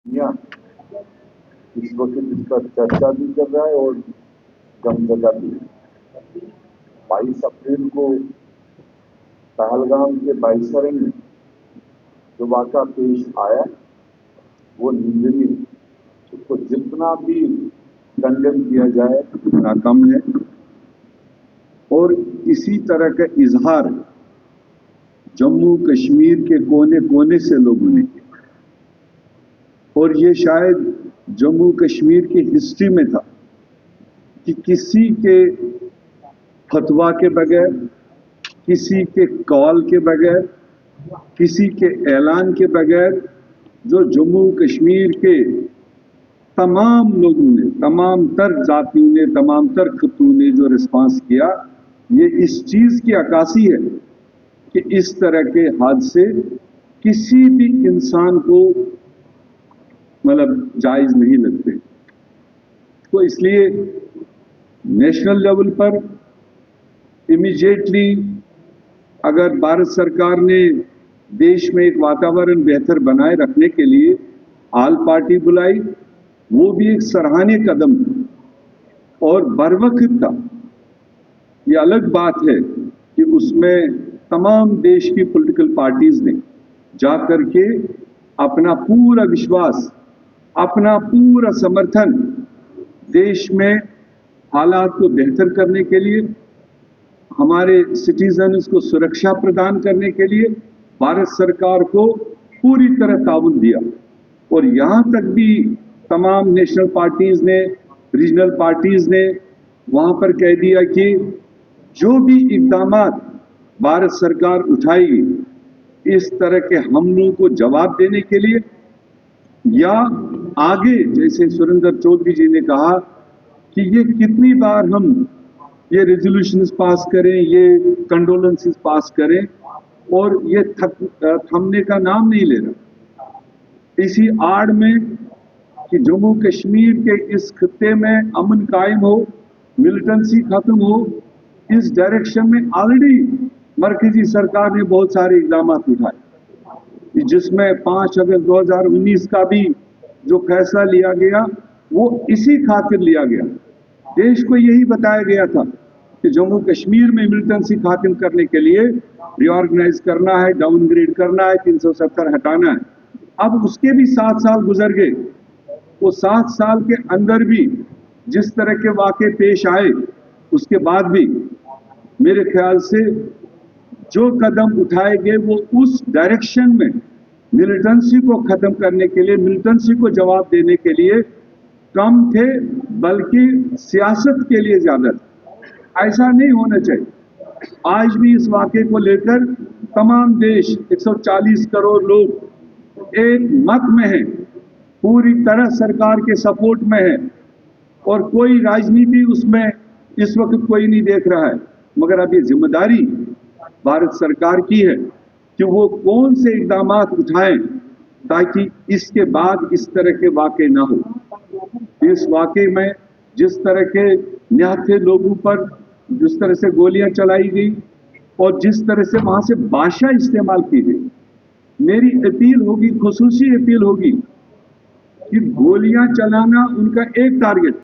दुनिया इस वक्त इसका चर्चा भी कर रहा है और गमगदा भी है। 22 अप्रैल को पहलगाम के बाईसरंग में जो वाक़ा पेश आया वो निंदनीय, उसको जितना भी कंडेम किया जाए उतना कम है। और इसी तरह का इजहार जम्मू कश्मीर के कोने कोने से लोगों ने किया और ये शायद जम्मू कश्मीर की हिस्ट्री में था कि किसी के फतवा के बगैर, किसी के कॉल के बगैर, किसी के ऐलान के बगैर जो जम्मू कश्मीर के तमाम लोगों ने, तमाम तर जातियों ने, तमाम तर खित्तों ने जो रिस्पांस किया, ये इस चीज की अक्कासी है कि इस तरह के हादसे किसी भी इंसान को मतलब जायज नहीं लगते। तो इसलिए नेशनल लेवल पर इमीडिएटली अगर भारत सरकार ने देश में एक वातावरण बेहतर बनाए रखने के लिए ऑल पार्टी बुलाई, वो भी एक सराहनीय कदम था और बरवक्त था। ये अलग बात है कि उसमें तमाम देश की पॉलिटिकल पार्टीज ने जाकर के अपना पूरा विश्वास, अपना पूरा समर्थन देश में हालात को बेहतर करने के लिए, हमारे सिटीजन्स को सुरक्षा प्रदान करने के लिए भारत सरकार को पूरी तरह ताउन दिया। और यहाँ तक भी तमाम नेशनल पार्टीज ने, रीजनल पार्टीज ने वहाँ पर कह दिया कि जो भी इक़दामात भारत सरकार उठाएगी इस तरह के हमलों को जवाब देने के लिए, या आगे जैसे सुरेंद्र चौधरी जी ने कहा कि ये कितनी बार हम ये रेजोल्यूशंस पास करें, ये कंडोलेंसेस पास करें और ये थमने का नाम नहीं ले रहा। इसी आड़ में कि जम्मू कश्मीर के इस खित्ते में अमन कायम हो, मिलिटेंसी खत्म हो, इस डायरेक्शन में ऑलरेडी मरकजी सरकार ने बहुत सारे इक़दाम उठाए, जिसमें 5 अगस्त 2019 का भी जो फैसला लिया गया वो इसी खातिर लिया गया। देश को यही बताया गया था कि जम्मू कश्मीर में मिलिटेंसी खात्म करने के लिए रिऑर्गेनाइज करना है, डाउनग्रेड करना है, 370 हटाना है। अब उसके भी 7 साल गुजर गए। वो 7 साल के अंदर भी जिस तरह के वाक़े पेश आए, उसके बाद भी मेरे ख्याल से जो कदम उठाए गए वो उस डायरेक्शन में मिलिटेंसी को खत्म करने के लिए, मिलिटेंसी को जवाब देने के लिए कम थे, बल्कि सियासत के लिए ज्यादा थे। ऐसा नहीं होना चाहिए। आज भी इस वाक़े को लेकर तमाम देश, 140 करोड़ लोग एक मत में हैं, पूरी तरह सरकार के सपोर्ट में है और कोई राजनीति उसमें इस वक्त कोई नहीं देख रहा है। मगर अब ये जिम्मेदारी भारत सरकार की है कि वो कौन से इक़दामात उठाएं ताकि इसके बाद इस तरह के वाक़े ना हो। इस वाक़े में जिस तरह के निहत्थे लोगों पर जिस तरह से गोलियां चलाई गई और जिस तरह से वहां से भाषा इस्तेमाल की गई, मेरी अपील होगी, खुसूसी अपील होगी कि गोलियां चलाना उनका एक टारगेट,